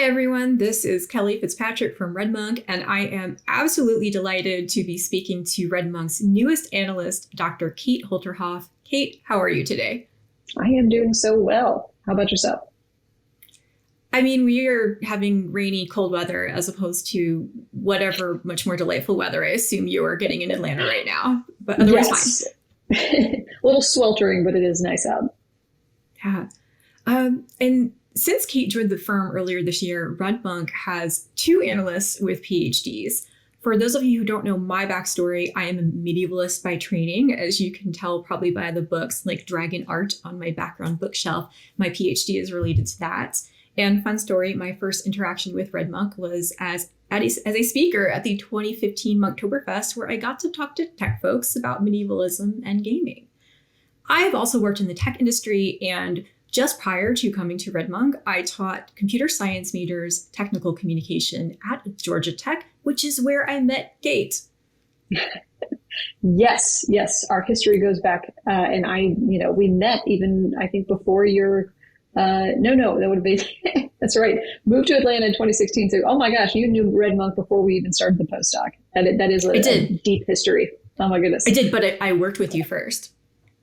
everyone, this is Kelly Fitzpatrick from RedMonk, and I am absolutely delighted to be speaking to RedMonk's newest analyst, Dr. Kate Holterhoff. Kate, how are you today? I am doing so well. How about yourself? I mean, we are having rainy, cold weather as opposed to whatever much more delightful weather I assume you are getting in Atlanta right now, but otherwise fine. A little sweltering, but it is nice out. Yeah. And since Kate joined the firm earlier this year, RedMonk has two analysts with Ph.D s. For those of you who don't know my backstory, I am a medievalist by training, as you can tell probably by the books like Dragon Art on my background bookshelf. My Ph.D. is related to that. And fun story, my first interaction with RedMonk was as a speaker at the 2015 Monktoberfest, where I got to talk to tech folks about medievalism and gaming. I have also worked in the tech industry, and just prior to coming to RedMonk, I taught computer science majors technical communication at Georgia Tech, which is where I met Kate. Yes. Our history goes back, and we met even, I think, before your, that would have been, that's right. Moved to Atlanta in 2016. So, oh my gosh, you knew RedMonk before we even started the postdoc. That is a deep history. Oh my goodness. I did, but I worked with you first.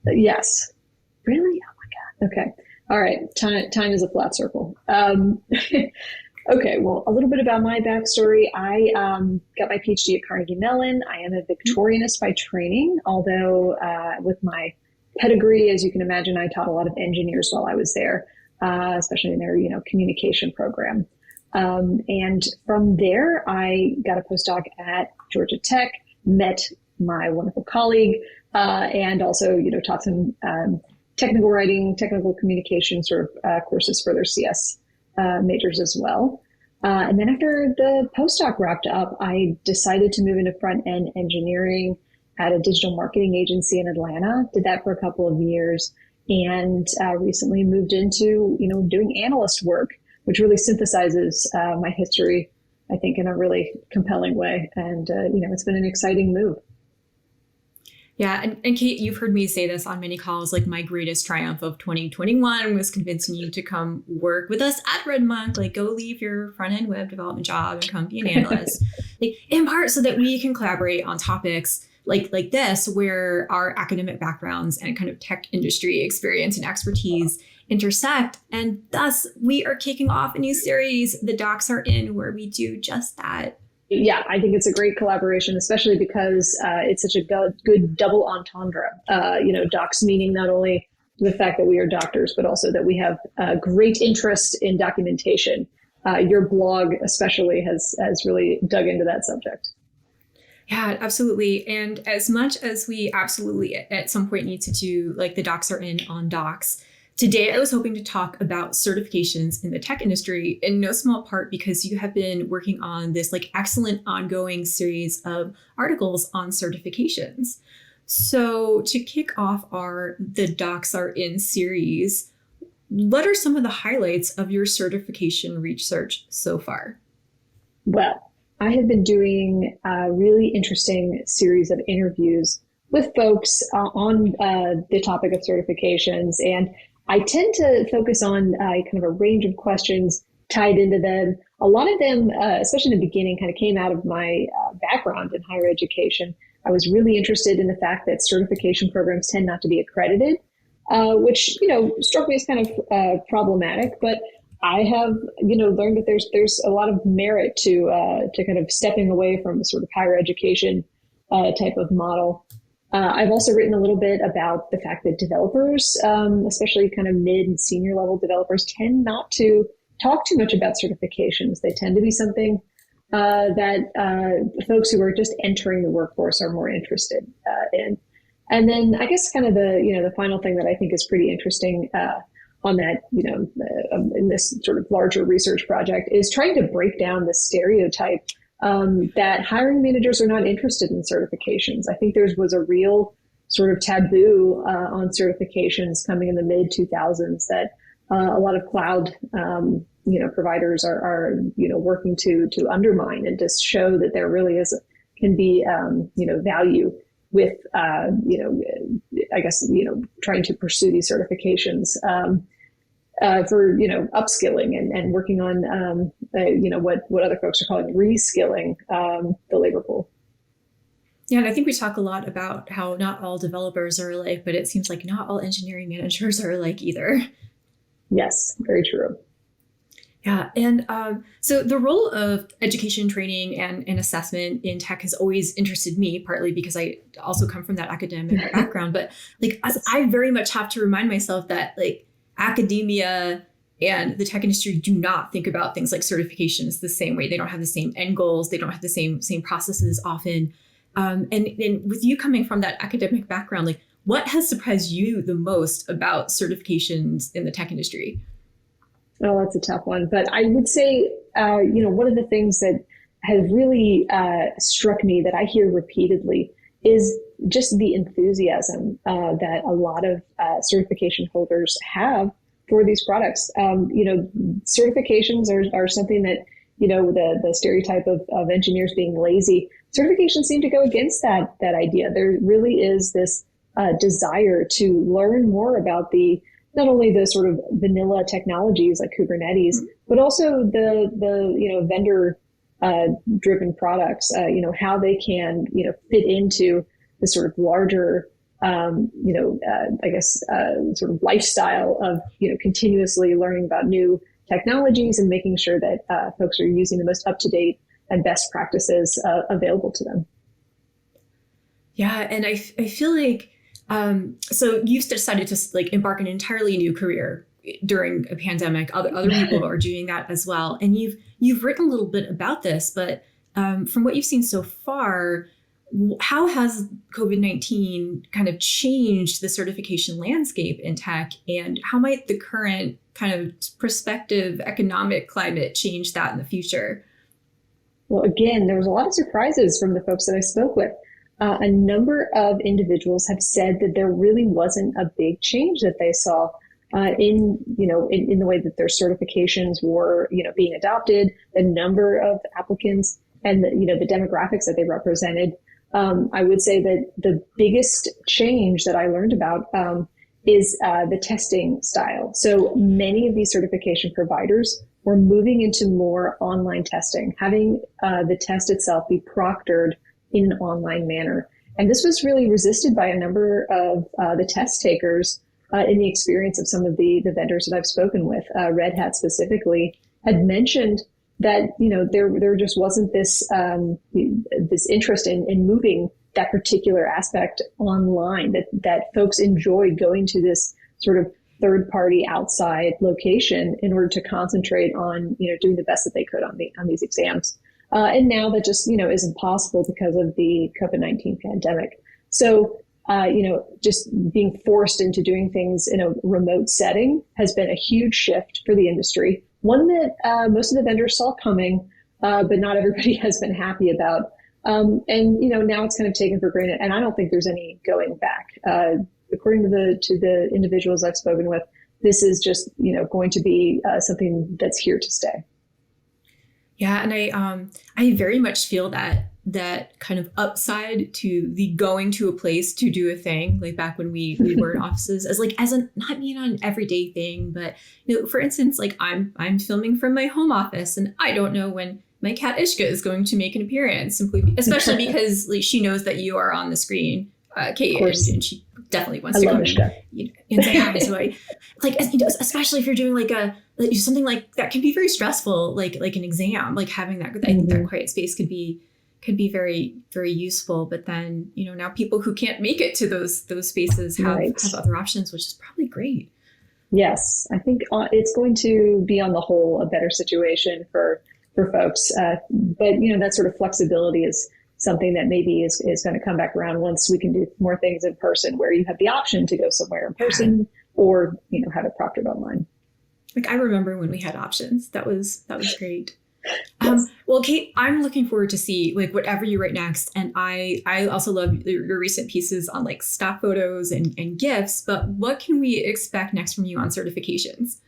Yes. Really? Oh my God. Okay. All right. Time is a flat circle. Okay. Well, a little bit about my backstory. I got my PhD at Carnegie Mellon. I am a Victorianist by training, although with my pedigree, as you can imagine, I taught a lot of engineers while I was there, especially in their communication program. And from there, I got a postdoc at Georgia Tech, met my wonderful colleague, and also taught some technical writing, technical communication sort of courses for their CS majors as well. And then after the postdoc wrapped up, I decided to move into front-end engineering at a digital marketing agency in Atlanta. Did that for a couple of years, and recently moved into doing analyst work, which really synthesizes my history, I think, in a really compelling way. And it's been an exciting move. Yeah. And Kate, you've heard me say this on many calls, like my greatest triumph of 2021 was convincing you to come work with us at RedMonk, like go leave your front-end web development job and come be an analyst, in part so that we can collaborate on topics like this, where our academic backgrounds and kind of tech industry experience and expertise intersect. And thus we are kicking off a new series, The Docs Are In, where we do just that. Yeah, I think it's a great collaboration, especially because it's such a good double entendre. Docs meaning not only the fact that we are doctors, but also that we have great interest in documentation. Your blog especially has really dug into that subject. Yeah, absolutely. And as much as we absolutely at some point need to do the Docs Are In on Docs, today, I was hoping to talk about certifications in the tech industry, in no small part because you have been working on this excellent ongoing series of articles on certifications. So to kick off the Docs Are In series, what are some of the highlights of your certification research so far? Well, I have been doing a really interesting series of interviews with folks on the topic of certifications, and I tend to focus on kind of a range of questions tied into them. A lot of them, especially in the beginning, kind of came out of my background in higher education. I was really interested in the fact that certification programs tend not to be accredited, which, struck me as kind of problematic. But I have, learned that there's a lot of merit to kind of stepping away from a sort of higher education type of model. I've also written a little bit about the fact that developers, especially kind of mid and senior level developers, tend not to talk too much about certifications. They tend to be something that folks who are just entering the workforce are more interested in. And then I guess kind of the final thing that I think is pretty interesting on that, in this sort of larger research project is trying to break down the stereotype that hiring managers are not interested in certifications. I think there was a real sort of taboo on certifications coming in the mid 2000s that a lot of cloud providers are working to undermine and to show that there really can be value with trying to pursue these certifications. for upskilling and working on what other folks are calling reskilling the labor pool. Yeah, and I think we talk a lot about how not all developers are alike, but it seems like not all engineering managers are alike either. Yes, very true. Yeah, and so the role of education, training, and assessment in tech has always interested me, partly because I also come from that academic background. But like, I very much have to remind myself that like academia and the tech industry do not think about things like certifications the same way. They don't have the same end goals. They don't have the same processes often. And with you coming from that academic background, like what has surprised you the most about certifications in the tech industry? Oh, that's a tough one. But I would say, one of the things that has really struck me that I hear repeatedly is just the enthusiasm that a lot of certification holders have for these products. Certifications are something that, the stereotype of engineers being lazy. Certifications seem to go against that idea. There really is this desire to learn more about not only the sort of vanilla technologies like Kubernetes, but also the vendor driven products, how they can, fit into the sort of larger, sort of lifestyle of, continuously learning about new technologies and making sure that folks are using the most up-to-date and best practices available to them. Yeah, and I feel like, so you've decided to like embark an entirely new career during a pandemic. Other people are doing that as well, and you've written a little bit about this. But from what you've seen so far, how has COVID-19 kind of changed the certification landscape in tech, and how might the current kind of prospective economic climate change that in the future? Well, again, there was a lot of surprises from the folks that I spoke with. A number of individuals have said that there really wasn't a big change that they saw in the way that their certifications were, being adopted, the number of applicants, and the demographics that they represented. I would say that the biggest change that I learned about is the testing style. So many of these certification providers were moving into more online testing, having the test itself be proctored in an online manner. And this was really resisted by a number of the test takers in the experience of some of the vendors that I've spoken with. Red Hat specifically had mentioned that, there just wasn't this interest in moving that particular aspect online, that folks enjoyed going to this sort of third party outside location in order to concentrate on, doing the best that they could on these exams. And now that just, isn't possible because of the COVID-19 pandemic. So, just being forced into doing things in a remote setting has been a huge shift for the industry. One that most of the vendors saw coming, but not everybody has been happy about. And, now it's kind of taken for granted. And I don't think there's any going back. According to the individuals I've spoken with, this is just, going to be something that's here to stay. Yeah, and I very much feel that kind of upside to the going to a place to do a thing, like back when we were in offices, as a not being an everyday thing, but for instance, like I'm filming from my home office, and I don't know when my cat Ishka is going to make an appearance, especially because like she knows that you are on the screen, Kate, and she definitely wants to come and say hi. So especially if you're doing something like that can be very stressful, like an exam, like having that. I think that quiet space could be very, very useful. But then, now people who can't make it to those spaces have other options, which is probably great. Yes, I think it's going to be on the whole a better situation for folks. But that sort of flexibility is something that maybe is going to come back around once we can do more things in person, where you have the option to go somewhere in person or have it proctored online. Like I remember when we had options. That was great. Yes. Well, Kate, I'm looking forward to see like whatever you write next. And I also love your recent pieces on like stock photos and GIFs, but what can we expect next from you on certifications?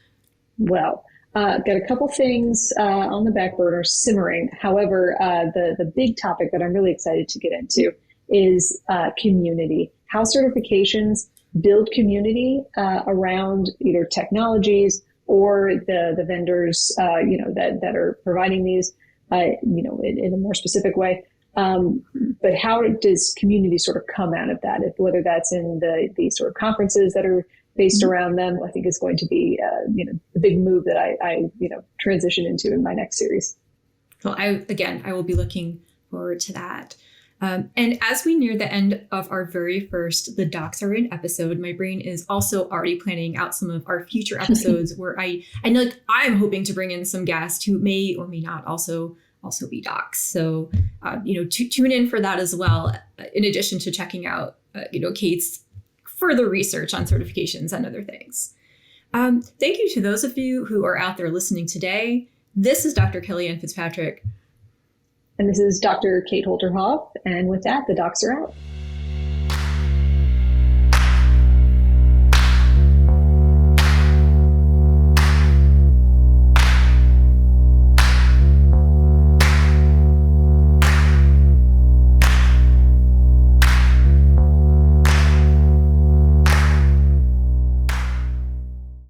Well, got a couple things on the back burner simmering. However, the big topic that I'm really excited to get into is community. How certifications build community around either technologies or the vendors, that are providing these, in a more specific way. But how does community sort of come out of that? Whether that's in the sort of conferences that are based around them, I think is going to be, the big move that I transition into in my next series. Well, I will be looking forward to that. And as we near the end of our very first The Docs Are In episode, my brain is also already planning out some of our future episodes where I know, like, I'm hoping to bring in some guests who may or may not also be docs. So, tune in for that as well, in addition to checking out, Kate's further research on certifications and other things. Thank you to those of you who are out there listening today. This is Dr. Kellyanne Fitzpatrick. And this is Dr. Kate Holterhoff. And with that, the docs are out.